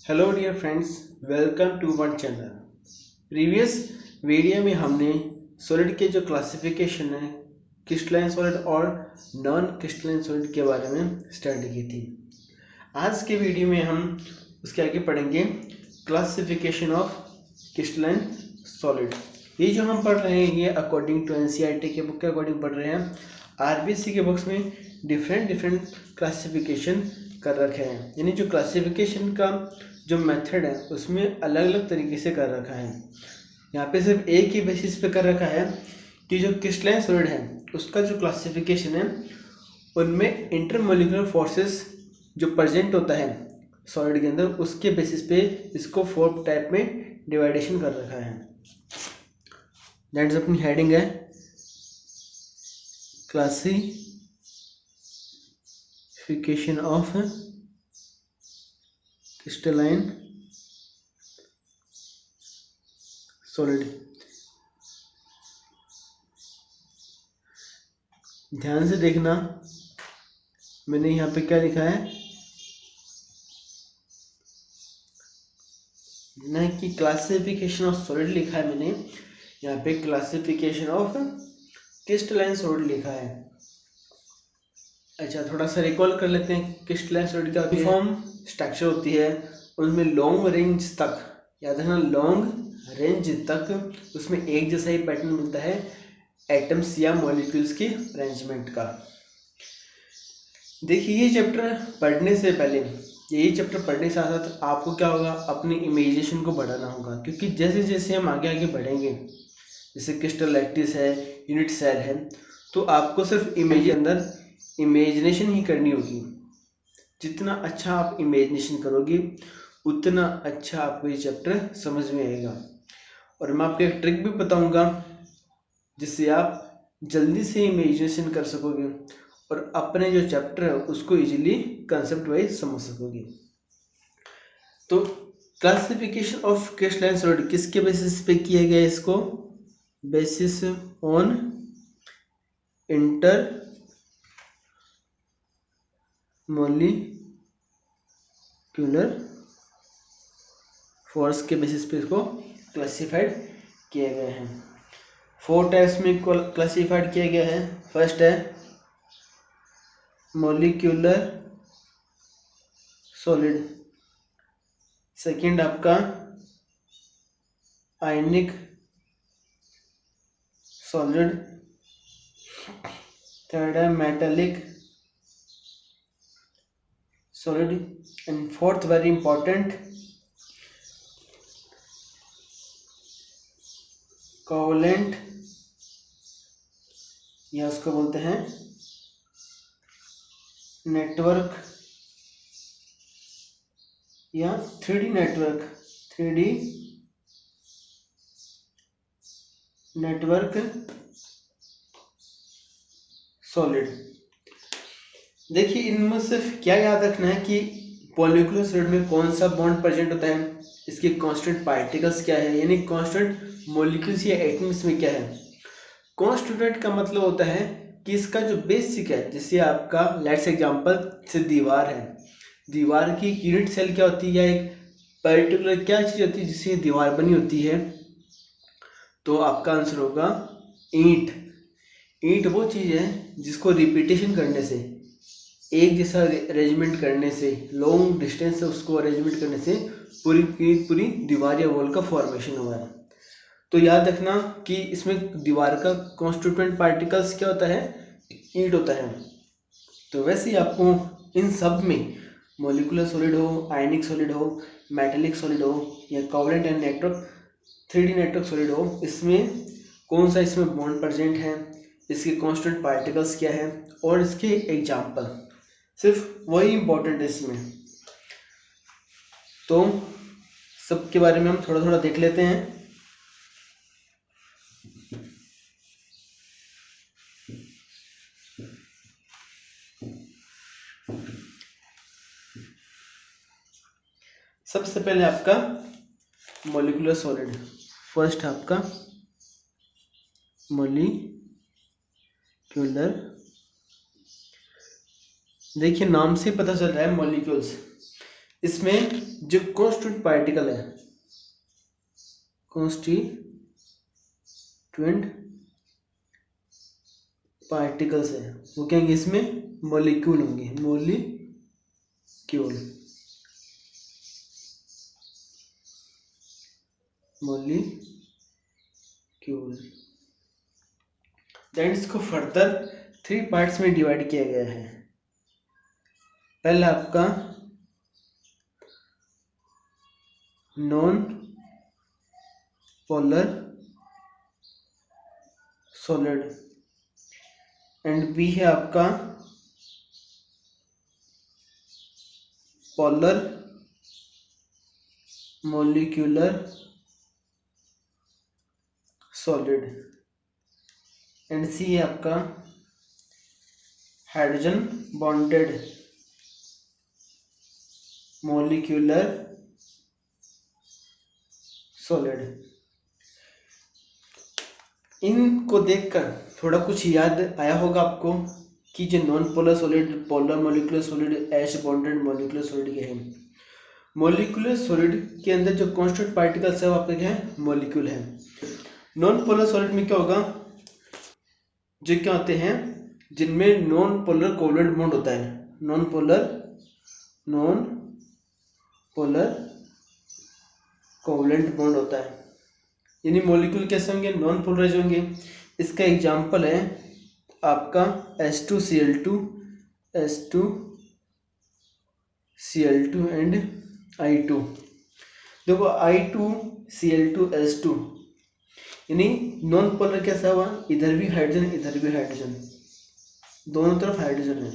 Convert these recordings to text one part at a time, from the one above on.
Hello dear friends, welcome to one channel. Previous video में हमने solid के जो क्लासिफिकेशन है क्रिस्टलाइन सॉलिड और नॉन क्रिस्टलाइन सॉलिड के बारे में स्टडी की थी। आज के वीडियो में हम उसके आगे पढ़ेंगे क्लासिफिकेशन ऑफ क्रिस्टलाइन सॉलिड। ये जो हम पढ़ रहे हैं ये अकॉर्डिंग टू एनसीईआरटी के बुक के अकॉर्डिंग पढ़ रहे हैं। आरबीसी के बुक्स में डिफरेंट क्लासिफिकेशन कर रखे हैं, यानी जो क्लासिफिकेशन का जो मेथड है उसमें अलग अलग तरीके से कर रखा है। यहाँ पे सिर्फ एक ही बेसिस पे कर रखा है कि जो क्रिस्टलाइन सॉलिड है उसका जो क्लासिफिकेशन है उनमें इंटरमोलिकुलर फोर्सेस जो प्रेजेंट होता है सॉलिड के अंदर उसके बेसिस पे इसको 4 टाइप में डिवाइडेशन कर रखा है। दैट्स अपनी हेडिंग है क्लासिफिकेशन ऑफ क्रिस्टलाइन सॉलिड। ध्यान से देखना, मैंने यहाँ पे क्या लिखा है न कि क्लासिफिकेशन ऑफ सॉलिड लिखा है, मैंने यहाँ पे क्लासिफिकेशन ऑफ क्रिस्टलाइन सॉलिड लिखा है। अच्छा, थोड़ा सा रिकॉल कर लेते हैं। क्रिस्टलाइन सॉलिड का यूनिफॉर्म स्ट्रक्चर होती है, उनमें लॉन्ग रेंज तक, याद रखना लॉन्ग रेंज तक उसमें एक जैसा ही पैटर्न मिलता है एटम्स या मॉलिक्यूल्स की अरेंजमेंट का। देखिए ये चैप्टर पढ़ने से पहले, यही चैप्टर पढ़ने के साथ साथ आपको क्या होगा, अपनी इमेजिनेशन को बढ़ाना होगा, क्योंकि जैसे जैसे हम आगे आगे बढ़ेंगे, जैसे क्रिस्टल लैटिस है, यूनिट सेल है, तो आपको सिर्फ इमेज अंदर इमेजिनेशन ही करनी होगी। जितना अच्छा आप इमेजिनेशन करोगे उतना अच्छा आपको ये चैप्टर समझ में आएगा। और मैं आपको एक ट्रिक भी बताऊंगा जिससे आप जल्दी से इमेजिनेशन कर सकोगे और अपने जो चैप्टर है उसको इजीली कंसेप्ट वाइज समझ सकोगे। तो क्लासिफिकेशन ऑफ क्रिस्टलाइन सॉलिड किसके बेसिस पे किया गया है? इसको basis on inter molecular force के बेसिस पे इसको क्लासिफाइड किया गया है। 4 टाइप्स में क्लासिफाइड किया गया है। फर्स्ट है मोलिक्यूलर सॉलिड, सेकंड आपका आयनिक सॉलिड, थर्ड है metallic solid and fourth very important covalent, या उसको बोलते हैं नेटवर्क या 3D network, 3D network solid. देखिए इनमें सिर्फ क्या याद रखना है कि मॉलिक्यूलर सॉलिड में कौन सा बॉन्ड प्रेजेंट होता है, इसके कांस्टेंट पार्टिकल्स क्या है, यानी कांस्टेंट मॉलिक्यूल्स या एटम्स में क्या है। कांस्टिट्यूएंट का मतलब होता है कि इसका जो बेसिक है, जैसे आपका लेट्स एग्जांपल से दीवार है, दीवार की यूनिट सेल क्या होती है या एक पर्टिकुलर क्या चीज़ होती है जिससे दीवार बनी होती है, तो आपका आंसर होगा ईंट। ईंट वो चीज़ है जिसको रिपीटेशन करने से, एक जैसा अरेंजमेंट करने से, लॉन्ग डिस्टेंस से उसको अरेंजमेंट करने से पूरी पूरी दीवार या वॉल का फॉर्मेशन हुआ है। तो याद रखना कि इसमें दीवार का कॉन्स्टिट्यूएंट पार्टिकल्स क्या होता है, ईंट होता है। तो वैसे ही आपको इन सब में मॉलिक्यूलर सॉलिड हो, आयनिक सॉलिड हो, मेटालिक सॉलिड हो या covalent and network 3D network solid हो, इसमें कौन सा इसमें बॉन्ड प्रेजेंट है, इसके कांस्टेंट पार्टिकल्स क्या है और इसके एग्जाम्पल, सिर्फ वही इंपॉर्टेंट है इसमें। तो सबके बारे में हम थोड़ा थोड़ा देख लेते हैं। सबसे पहले आपका मॉलिक्यूलर सॉलिड, फर्स्ट आपका मॉलिक्यूलर, देखिए नाम से पता चल रहा है मॉलिक्यूल्स, इसमें जो कॉन्स्टिट्यूएंट पार्टिकल है, कॉन्स्टिट्यूएंट पार्टिकल्स है, वो क्या होंगे, इसमें मॉलिक्यूल होंगे, मॉलिक्यूल। देन इसको फर्दर 3 पार्ट्स में डिवाइड किया गया है। पहला आपका non polar solid and B है आपका polar molecular solid and C है आपका हाइड्रोजन बॉन्डेड मॉलिक्यूलर सॉलिड। इनको देखकर थोड़ा कुछ याद आया होगा आपको कि जो non polar solid, polar molecular solid, H bonded molecular solid क्या है। मॉलिक्यूलर सॉलिड के अंदर जो कांस्टेंट पार्टिकल्स है वो आपके क्या है, मॉलिक्यूल है। नॉन पोलर सॉलिड में क्या होगा, जो क्या होते हैं जिनमें नॉन पोलर कोवलेंट बॉन्ड होता है, नॉन पोलर कोवलेंट बॉन्ड होता है, यानी मॉलिक्यूल कैसे होंगे, नॉन पोलराइज होंगे। इसका एग्जांपल है आपका H2Cl2 एंड I2। देखो I2Cl2H2 यानी नॉन पोलर कैसा हुआ, इधर भी हाइड्रोजन इधर भी हाइड्रोजन, दोनों तरफ हाइड्रोजन है।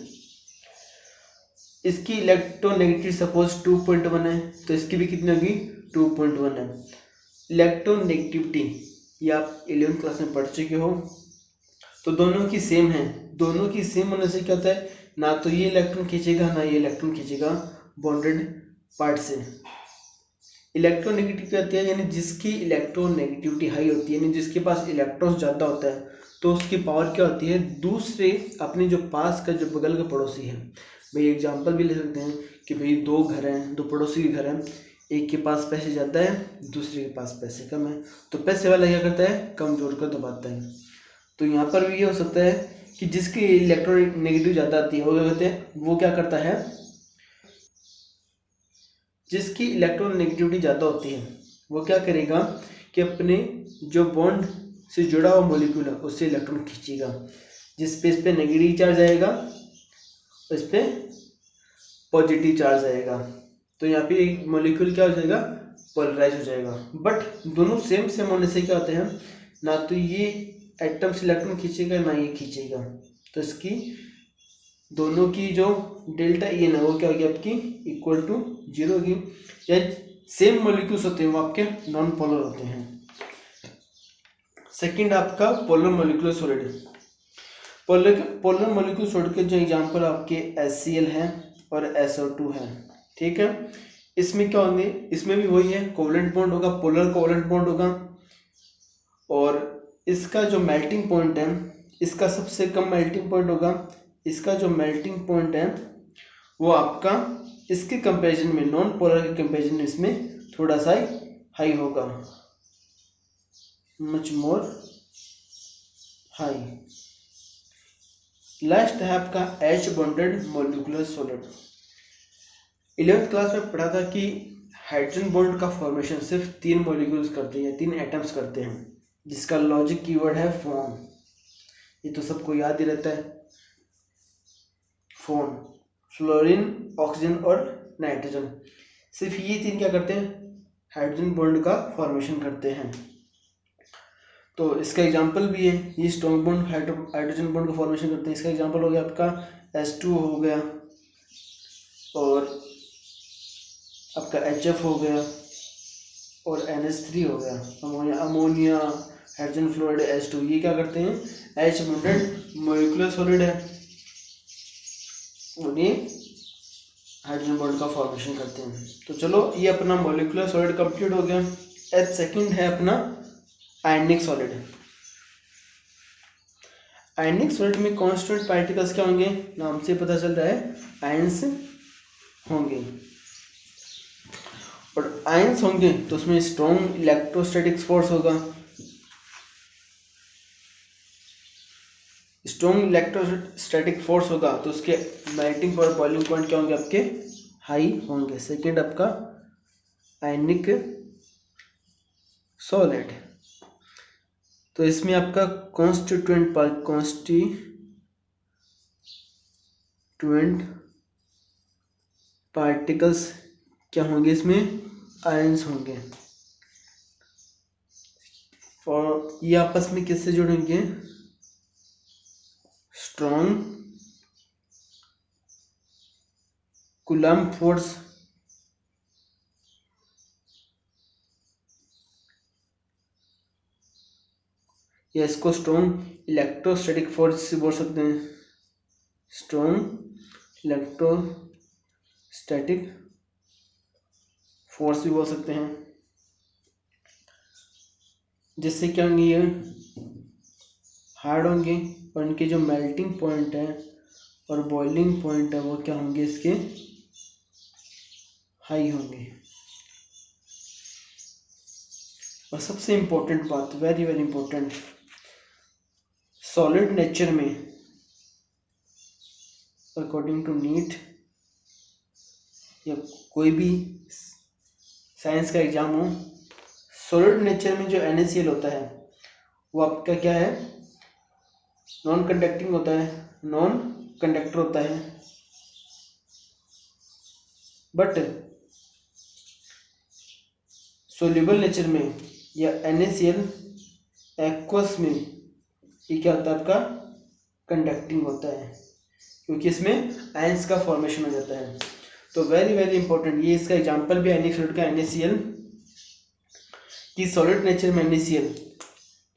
इसकी इलेक्ट्रोनेगेटिविटी सपोज 2.1 है तो इसकी भी कितनी होगी, 2.1 है। इलेक्ट्रोनेगेटिविटी ये आप 11th क्लास में पढ़ चुके हो, तो दोनों की सेम है। दोनों की सेम होने से क्या होता है, ना तो ये इलेक्ट्रॉन खींचेगा ना ये इलेक्ट्रॉन खींचेगा बॉन्डेड पार्ट से। इलेक्ट्रोनेगेटिव क्या होती है, यानी जिसकी इलेक्ट्रोनेगेटिविटी हाई होती है, यानी जिसके पास इलेक्ट्रॉन्स ज़्यादा होता है, तो उसकी पावर क्या होती है, दूसरे अपने जो पास का जो बगल का पड़ोसी है, भाई एग्जांपल भी ले सकते हैं कि भाई 2 घर हैं, 2 पड़ोसी के घर हैं, एक के पास पैसे ज़्यादा है दूसरे के पास पैसे कम है, तो पैसे वाला क्या करता है, कमजोर को दबाता है। तो यहाँ पर भी ये हो सकता है कि जिसकी इलेक्ट्रोनेगेटिव ज़्यादा आती है वो क्या करते हैं, वो क्या करता है, जिसकी इलेक्ट्रोनेगेटिविटी ज़्यादा होती है वो क्या करेगा कि अपने जो बॉन्ड से जुड़ा हुआ मॉलिक्यूल है उससे इलेक्ट्रॉन खींचेगा। जिस पे इस पे नेगेटिव चार्ज आएगा इस पे पॉजिटिव चार्ज आएगा, तो यहाँ पे मॉलिक्यूल क्या हो जाएगा, पोलराइज हो जाएगा। बट दोनों सेम होने से क्या होते हैं, ना तो ये एटम से इलेक्ट्रॉन खींचेगा ना ये खींचेगा, तो इसकी दोनों की जो डेल्टा ई है वो क्या होगी आपकी, इक्वल टू 0 होगी। या सेम मॉलिक्यूल्स होते हैं वो आपके नॉन पोलर होते हैं। सेकंड आपका polar molecular solid. Polar molecular solid के जो एग्जांपल आपके HCl है और SO2 है, ठीक है। इसमें क्या होंगे, इसमें भी वही है, कोवलेंट बॉन्ड होगा, पोलर कोवलेंट बॉन्ड होगा, और इसका जो मेल्टिंग पॉइंट है, इसका सबसे कम मेल्टिंग पॉइंट होगा। इसका जो मेल्टिंग पॉइंट है वो आपका इसके कंपैरिजन में, नॉन पोलर के कंपैरिजन में इसमें थोड़ा सा हाई होगा, मच मोर हाई। लास्ट है आपका H bonded molecular solid. 11th class में पढ़ा था कि हाइड्रोजन बॉन्ड का फॉर्मेशन सिर्फ 3 मॉलिक्यूल्स करते हैं, 3 एटम्स करते हैं, जिसका लॉजिक कीवर्ड है फोन। ये तो सबको याद ही रहता है, फोन, फ्लोरीन, ऑक्सीजन और नाइट्रोजन। सिर्फ ये 3 क्या करते हैं, हाइड्रोजन बॉन्ड का फॉर्मेशन करते हैं। तो इसका एग्जांपल भी है, ये स्ट्रॉन्ग बॉन्ड हाइड्रोजन बॉन्ड का फॉर्मेशन करते हैं। इसका एग्जांपल हो गया आपका H2 हो गया, और आपका HF हो गया, और NH3 हो गया, अमोनिया, हाइड्रोजन फ्लोराइड, H2। ये क्या करते हैं, H बॉन्डेड मॉलिक्यूलर सॉलिड है, और ये हाइड्रोजन बॉन्ड का फॉर्मेशन करते हैं। तो चलो ये अपना मॉलिक्यूलर सॉलिड कंप्लीट हो गया। सेकंड है अपना आयनिक सॉलिड। आयनिक सॉलिड में कांस्टेंट पार्टिकल्स क्या होंगे, नाम से पता चल रहा है आयंस होंगे। और आयंस होंगे तो उसमें स्ट्रॉन्ग इलेक्ट्रोस्टैटिक फोर्स होगा। स्ट्रॉन्ग इलेक्ट्रोस्टैटिक फोर्स होगा तो उसके मेल्टिंग पॉइंट बॉइलिंग पॉइंट क्या होंगे आपके हाई होंगे। सेकेंड आपका आयनिक सॉलिड, तो इसमें आपका कॉन्स्टिट्यूएंट पार्टिकल्स क्या होंगे, इसमें आयंस होंगे। और ये आपस में किससे जुड़ेंगे, स्ट्रॉन्ग कूलम्ब फोर्स या इसको स्ट्रॉन्ग इलेक्ट्रोस्टैटिक फोर्स से बोल सकते हैं, स्ट्रॉन्ग इलेक्ट्रोस्टैटिक फोर्स भी बोल सकते हैं। जिससे क्या होंगे, ये हार्ड होंगे और इनके जो मेल्टिंग पॉइंट है और बॉइलिंग पॉइंट है वो क्या होंगे, इसके हाई होंगे। और सबसे इम्पोर्टेंट बात, very very important, solid nature में अकॉर्डिंग टू नीट या कोई भी साइंस का एग्जाम हो, सॉलिड नेचर में जो NaCl होता है वो आपका क्या है, नॉन कंडक्टिंग होता है, नॉन कंडक्टर होता है। बट सोल्यूबल नेचर में या NaCl एक्वस में ये क्या होता है आपका, कंडक्टिंग होता है, क्योंकि इसमें आयंस का फॉर्मेशन हो जाता है। तो वेरी वेरी इंपॉर्टेंट, ये इसका एग्जांपल भी आयनिक सॉलिड का NaCl कि सॉलिड नेचर में NaCl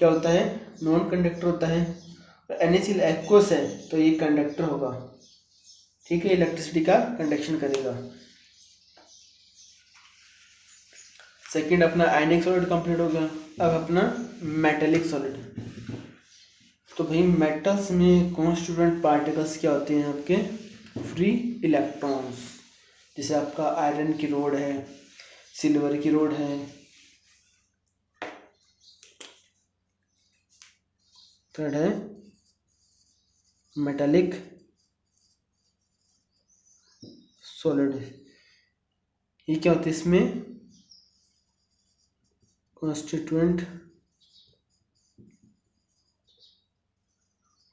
क्या होता है, नॉन कंडक्टर होता है। NaCl एक्वस है तो ये कंडक्टर होगा, ठीक है, इलेक्ट्रिसिटी का कंडक्शन करेगा। सेकंड अपना आयनिक सॉलिड कंप्लीट हो गया। अब अपना मेटेलिक सॉलिड। तो भाई मेटल्स में कॉन्स्टिट्यूएंट पार्टिकल्स क्या होते हैं आपके, फ्री इलेक्ट्रॉन्स। जैसे आपका आयरन की रोड है, सिल्वर की रोड है। थर्ड है मेटेलिक सॉलिड। ये क्या होता है, इसमें कॉन्स्टिट्यूएंट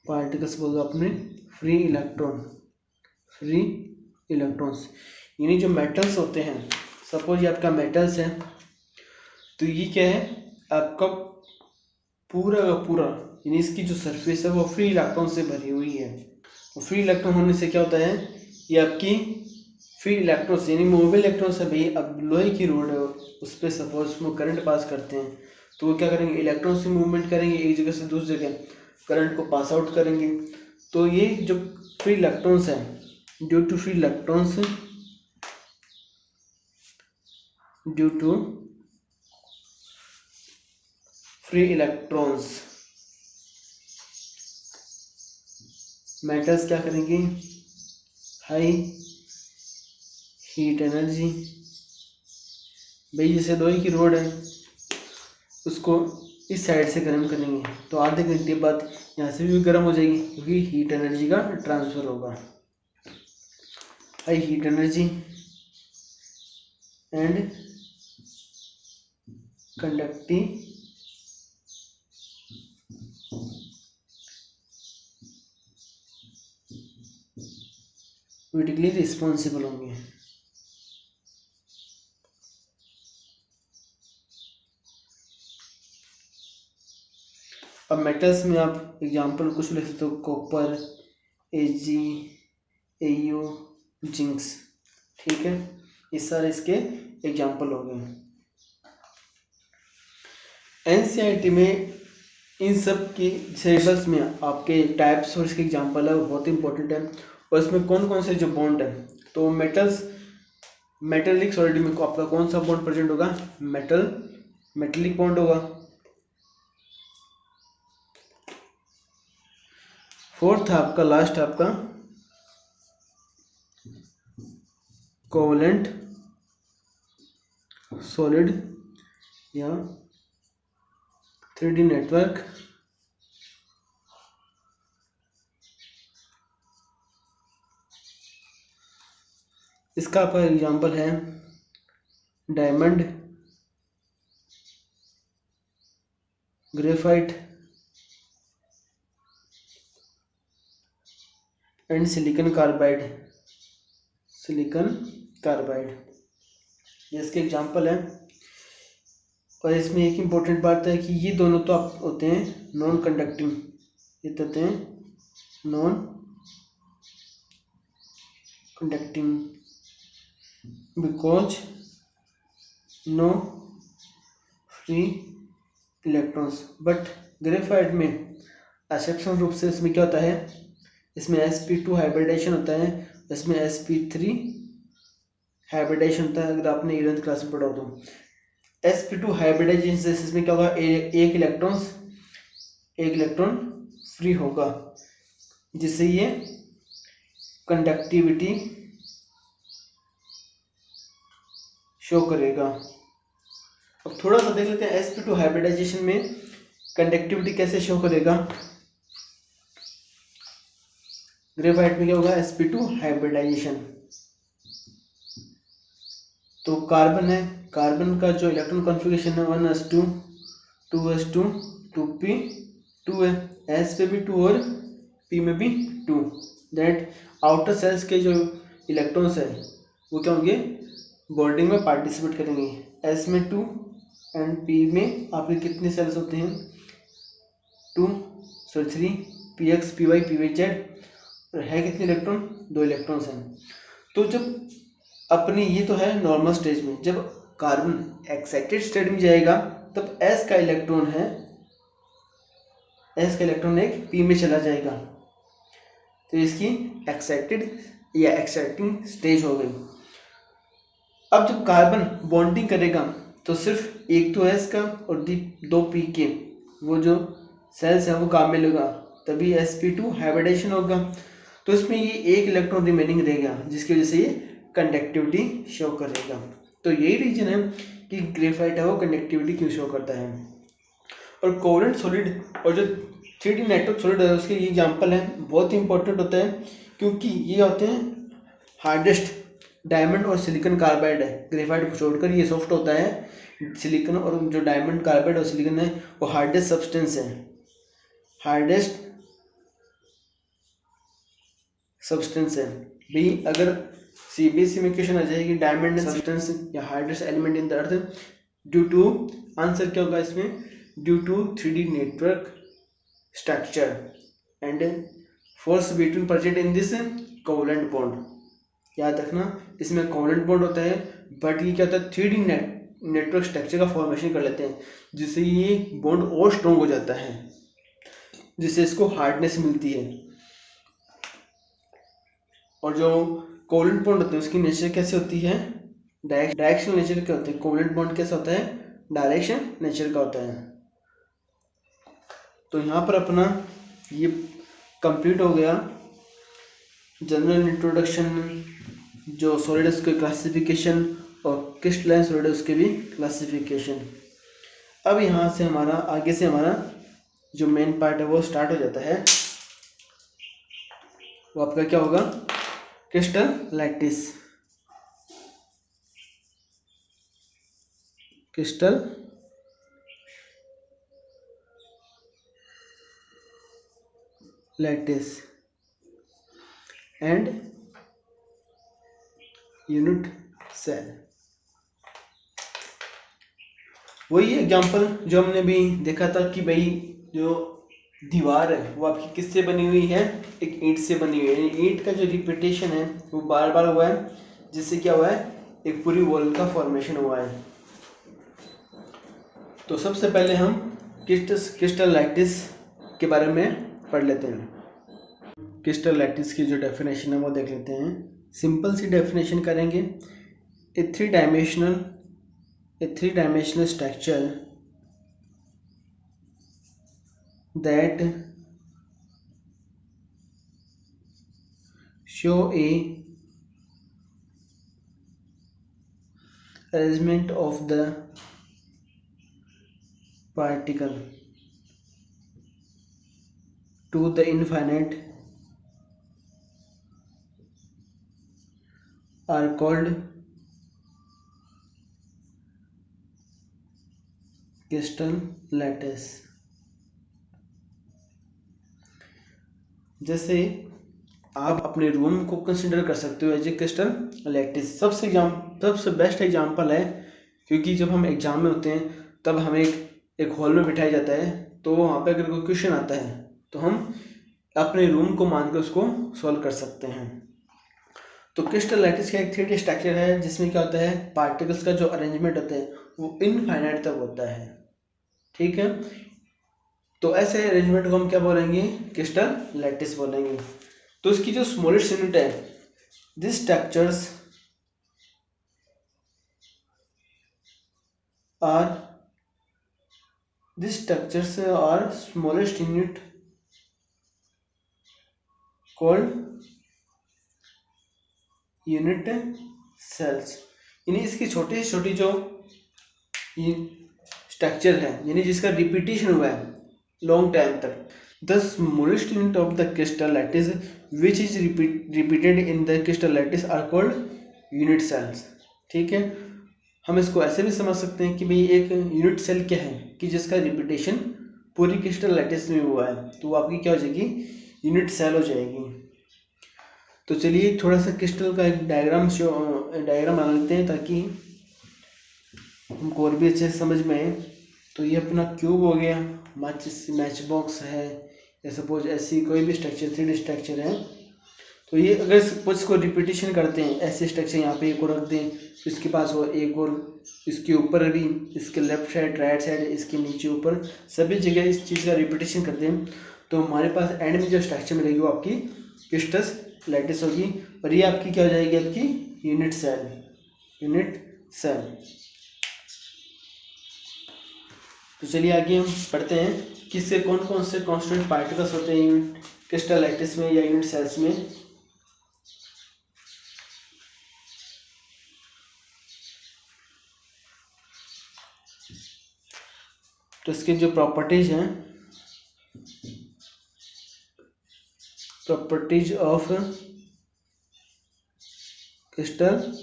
पार्टिकल्स बोल दो अपने फ्री इलेक्ट्रॉन्स। यानी जो मेटल्स होते हैं, सपोज ये आपका मेटल्स है तो ये क्या है आपका पूरा का पूरा, यानी इसकी जो सरफेस है वो फ्री इलेक्ट्रॉन से भरी हुई है। तो फ्री इलेक्ट्रॉन होने से क्या होता है, ये आपकी फ्री इलेक्ट्रॉन्स यानी मूवेबल इलेक्ट्रॉन्स है। भाई अब लोहे की रोड है, उस पर सपोज उसमें करंट पास करते हैं तो वो क्या करेंगे, इलेक्ट्रॉन से मूवमेंट करेंगे एक जगह से दूसरी जगह, करंट को पास आउट करेंगे। तो ये जो फ्री इलेक्ट्रॉन्स हैं, due to free electrons metals क्या करेंगे, हाई हीट एनर्जी। भाई जैसे लोहे की रोड है उसको इस साइड से गर्म करेंगे तो आधे घंटे बाद यहाँ से भी गर्म हो जाएगी, क्योंकि हीट एनर्जी का ट्रांसफर होगा। High heat energy and conductivity responsible होंगे। अब मेटल्स में आप एग्जांपल कुछ लिख सकते हो, कॉपर, Ag, Au, जिंक्स, ठीक है, ये सारे इसके एग्जांपल हो गए। NCERT में इन सब की सिलेबस में आपके टाइप्स और इसके एग्जांपल है वो बहुत इंपॉर्टेंट है। और इसमें कौन कौन से जो बॉन्ड है, तो मेटेलिक सॉलिड में आपका कौन सा बॉन्ड प्रेजेंट होगा, मेटेलिक बॉन्ड होगा। फोर्थ है आपका, लास्ट आपका कोवलेंट सॉलिड या 3D नेटवर्क इसका आपका एग्जांपल है diamond, graphite and silicon carbide. Silicon carbide ये इसके एग्जांपल है। और इसमें एक इम्पोर्टेंट बात है कि ये दोनों तो आप होते हैं नॉन कंडक्टिंग, ये तो होते हैं non conducting because no free electrons. But graphite में एक्सेप्शनल रूप से इसमें क्या होता है, इसमें sp2 हाइब्रिडेशन होता है, इसमें sp3 हाइब्रिडेशन होता है। अगर आपने 11th क्लास में पढ़ा हो तो sp2 हाइब्रिडाइजेशन से इसमें क्या होगा, एक इलेक्ट्रॉन फ्री होगा, जिससे ये कंडक्टिविटी शो करेगा। अब थोड़ा सा देख लेते हैं sp2 हाइब्रिडाइजेशन में कंडक्टिविटी कैसे शो करेगा। ग्रेफाइट में क्या होगा, sp2 हाइब्रिडाइजेशन। तो कार्बन है, कार्बन का जो इलेक्ट्रॉन कॉन्फ़िगरेशन है 1s2 2s2 2p2 है। s पे भी 2 और p में भी 2। दैट आउटर सेल्स के जो इलेक्ट्रॉन्स है वो क्या होंगे, बॉन्डिंग में पार्टिसिपेट करेंगे। s में 2 एंड p में आपके कितने सेल्स होते हैं 3 px py pz और है कितने इलेक्ट्रॉन, 2 इलेक्ट्रॉन्स हैं। तो जब अपनी ये तो है नॉर्मल स्टेज में, जब कार्बन एक्साइटेड स्टेट में जाएगा तब s का इलेक्ट्रॉन एक p में चला जाएगा, तो इसकी एक्साइटेड या एक्साइटिंग स्टेज हो गई। अब जब कार्बन बॉन्डिंग करेगा तो सिर्फ एक तो s का और 2 p के वो जो सेल्स है वो काम में लेगा, तभी sp2 हाइब्रिडेशन होगा। तो इसमें ये एक इलेक्ट्रॉन रिमेनिंग रहेगा, जिसकी वजह से ये कंडक्टिविटी शो करेगा। तो यही रीजन है कि ग्रेफाइट है वो कंडक्टिविटी क्यों शो करता है। और कोवेलेंट सॉलिड और जो 3D नेटवर्क सॉलिड है उसके ये एग्जांपल है, बहुत ही इंपॉर्टेंट होते हैं क्योंकि ये होते हैं हार्डेस्ट। डायमंड और सिलिकॉन कार्बाइड है, ग्रेफाइट को छोड़कर ये सॉफ्ट होता है। सिलिकॉन और जो डायमंड कार्बाइड और सिलिकॉन है वो हार्डेस्ट सब्सटेंस है, हार्डेस्ट सब्सटेंस है। भी अगर CBSE में क्वेश्चन आ जाएगी डायमंड एंड सब्सटेंस या hardest element in the earth due to, answer क्या होगा इसमें, due to 3D network structure and force between present in this covalent bond. याद रखना इसमें कोवेलेंट बॉन्ड होता है, बट ये क्या होता है 3D नेटवर्क स्ट्रक्चर का फॉर्मेशन कर लेते हैं, जिससे ये बॉन्ड और स्ट्रॉन्ग हो जाता है, जिससे इसको हार्डनेस मिलती है। और जो कोवेलेंट बॉन्ड होते हैं उसकी नेचर कैसे होती है, डायरेक्शनल नेचर क्या होते हैं। कोवेलेंट बॉन्ड कैसा होता है, डायरेक्शन नेचर का होता है। तो यहाँ पर अपना ये कंप्लीट हो गया जनरल इंट्रोडक्शन, जो सॉलिड उसके क्लासिफिकेशन और क्रिस्टलाइन सॉलिड उसके भी क्लासिफिकेशन। अब यहाँ से हमारा आगे से हमारा जो मेन पार्ट है वो स्टार्ट हो जाता है, वो आपका क्या होगा, crystal lattice. Crystal lattice and unit cell. वही एग्जांपल जो हमने भी देखा था कि भाई जो दीवार है वो आपकी किससे बनी हुई है, एक ईंट से बनी हुई है। ईंट का जो रिपीटेशन है वो बार बार हुआ है, जिससे क्या हुआ है, एक पूरी वॉल का फॉर्मेशन हुआ है। तो सबसे पहले हम क्रिस्टल लैटिस के बारे में पढ़ लेते हैं। क्रिस्टल लैटिस की जो डेफिनेशन है वो देख लेते हैं। सिंपल सी डेफिनेशन करेंगे, a three dimensional structure that show a arrangement of the particle to the infinite are called crystal lattice। जैसे आप अपने रूम को कंसिडर कर सकते हो एज ए क्रिस्टल लैटिस। सबसे बेस्ट एग्जांपल है, क्योंकि जब हम एग्जाम में होते हैं तब हमें एक हॉल में बिठाया जाता है, तो वहाँ पे अगर कोई क्वेश्चन आता है तो हम अपने रूम को मान के उसको सॉल्व कर सकते हैं। तो क्रिस्टल लैटिस का एक 3D स्ट्रक्चर है जिसमें क्या होता है, पार्टिकल्स का जो अरेंजमेंट होता है वो इनफाइनाइट तक होता है। ठीक है, तो ऐसे अरेंजमेंट को हम क्या बोलेंगे, क्रिस्टल लैटिस बोलेंगे। तो इसकी जो स्मॉलेस्ट यूनिट है, this structures are smallest unit called unit cells. यानी इसकी छोटी छोटी जो स्ट्रक्चर है, यानी जिसका रिपीटेशन हुआ है लॉन्ग टाइम तक, the smallest unit of the crystal lattice which is repeated in the crystal lattice are called unit cells। ठीक है, हम इसको ऐसे भी समझ सकते हैं कि भाई एक यूनिट सेल क्या है कि जिसका रिपीटेशन पूरी क्रिस्टल लैटिस में हुआ है, तो वो आपकी क्या हो जाएगी, यूनिट सेल हो जाएगी। तो चलिए थोड़ा सा क्रिस्टल का एक डायग्राम बना लेते हैं ताकि हमको और भी अच्छे से समझ में आए। तो ये अपना क्यूब हो गया, मैच बॉक्स है, या सपोज ऐसी कोई भी स्ट्रक्चर 3D स्ट्रक्चर है। तो ये अगर सपोज इसको रिपीटेशन करते हैं, ऐसे स्ट्रक्चर यहाँ पे एक और रख दें, तो इसके पास वो एक और, इसके ऊपर भी, इसके लेफ्ट साइड, राइट साइड, इसके नीचे ऊपर, सभी जगह इस चीज़ का रिपीटेशन करते हैं, तो हमारे पास एंड में जो स्ट्रक्चर मिलेगी वो आपकी क्रिस्टल लैटिस होगी। और ये आपकी क्या हो जाएगी, आपकी यूनिट सेल। तो चलिए आगे हम पढ़ते हैं कि इससे कौन कौन से कांस्टेंट पार्टिकल्स होते हैं क्रिस्टल लैटिस में या यूनिट सेल्स में। तो इसके जो प्रॉपर्टीज हैं, प्रॉपर्टीज ऑफ क्रिस्टल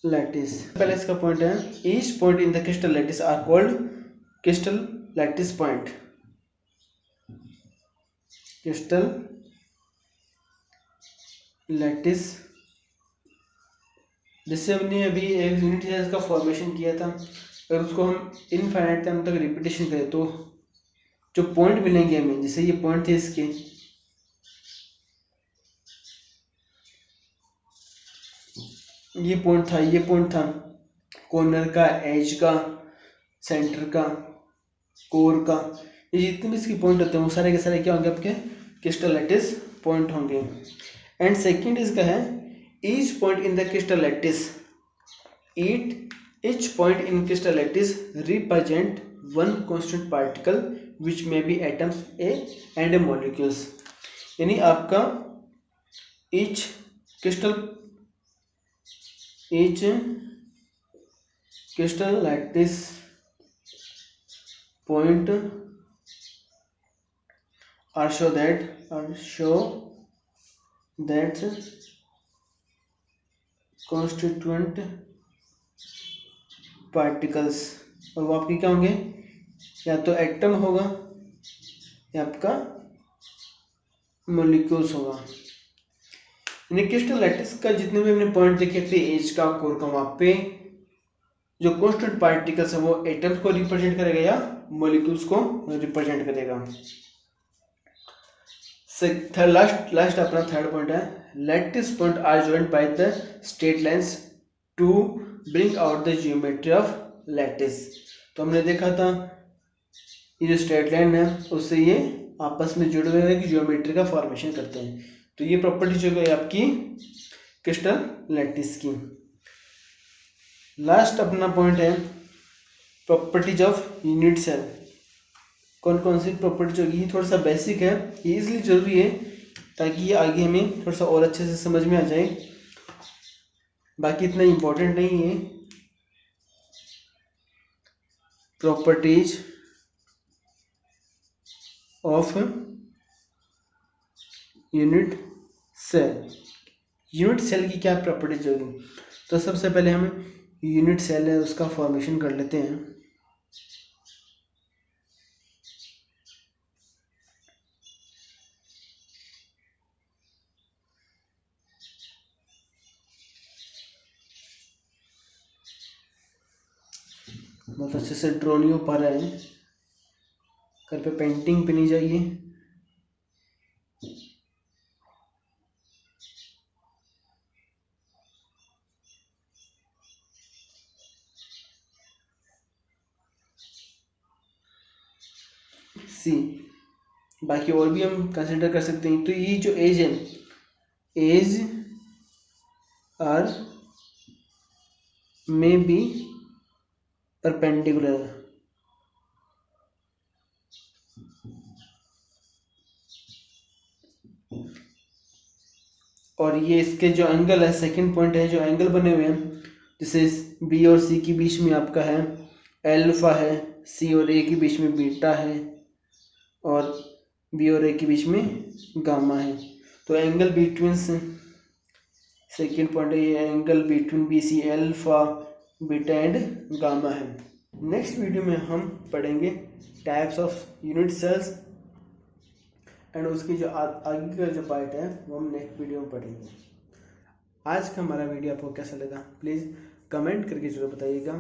लैटिस। पहले इसका पॉइंट है, each point in the crystal lattice are called crystal lattice point. Crystal lattice, जिससे हमने अभी एक यूनिट सेल्स का फॉर्मेशन किया था, अगर उसको हम इनफाइनाइट टाइम तक रिपीटेशन करें तो जो पॉइंट मिलेंगे हमें, जैसे ये पॉइंट थे इसके, ये पॉइंट था कॉर्नर का, एज का, सेंटर का, कोर का, ये जितने भी इसके पॉइंट होते हैं वो सारे के सारे क्या होंगे, आपके क्रिस्टल लैटिस पॉइंट होंगे। एंड सेकंड इसका है, each point in the crystal lattice, each point in crystal lattice represent one constant particle which may be atoms and molecules। यानी आपका each crystal lattice point are show that constituent particles, और वो आपकी क्या होंगे, या तो एटम होगा या आपका मॉलिक्यूल्स होगा। यानी क्रिस्टल लैटिस का जितने भी हमने पॉइंट देखे थे, एज का, कोर का, वहाँ पे जो कांस्टेंट पार्टिकल्स है वो एटम्स को रिप्रेजेंट करेगा या मॉलिक्यूल्स को रिप्रेजेंट करेगा। लास्ट अपना थर्ड पॉइंट है, lattice point are joined by the straight lines to bring out the geometry of lattice. तो हमने देखा था ये जो स्ट्रेट लाइन है उससे ये आपस में जुड़े हुए हैं, जियोमेट्री का फॉर्मेशन करते हैं। तो ये प्रॉपर्टी जो है आपकी क्रिस्टल लैटिस की। लास्ट अपना पॉइंट है प्रॉपर्टीज ऑफ यूनिट सेल। कौन कौन सी प्रॉपर्टीज होगी, ये थोड़ा सा बेसिक है, ये इसलिए जरूरी है ताकि ये आगे हमें थोड़ा सा और अच्छे से समझ में आ जाए। बाकी इतना इम्पोर्टेंट नहीं है। प्रॉपर्टीज ऑफ यूनिट सेल की क्या प्रॉपर्टीज होगी। तो सबसे पहले हम यूनिट सेल है उसका फॉर्मेशन कर लेते हैं। बहुत अच्छे से ड्रॉ नहीं हो पा रहा है, घर पे पेंटिंग पे नहीं जाइए। सी बाकी और भी हम कंसिडर कर सकते हैं। तो ये जो एज है, edge are may be perpendicular, और ये इसके जो एंगल है, सेकंड पॉइंट है, जो एंगल बने हुए हैं जैसे बी और सी के बीच में आपका है एल्फा है, सी और ए के बीच में बीटा है, और बी और ए के बीच में गामा है। तो एंगल बिटवीन, सेकेंड पॉइंट है ये angle between B C alpha beta and gamma है। नेक्स्ट वीडियो में हम पढ़ेंगे types of unit cells and उसकी जो आगे का जो पार्ट है वो हम नेक्स्ट वीडियो में पढ़ेंगे। आज का हमारा वीडियो आपको कैसा लगा प्लीज़ कमेंट करके जरूर बताइएगा।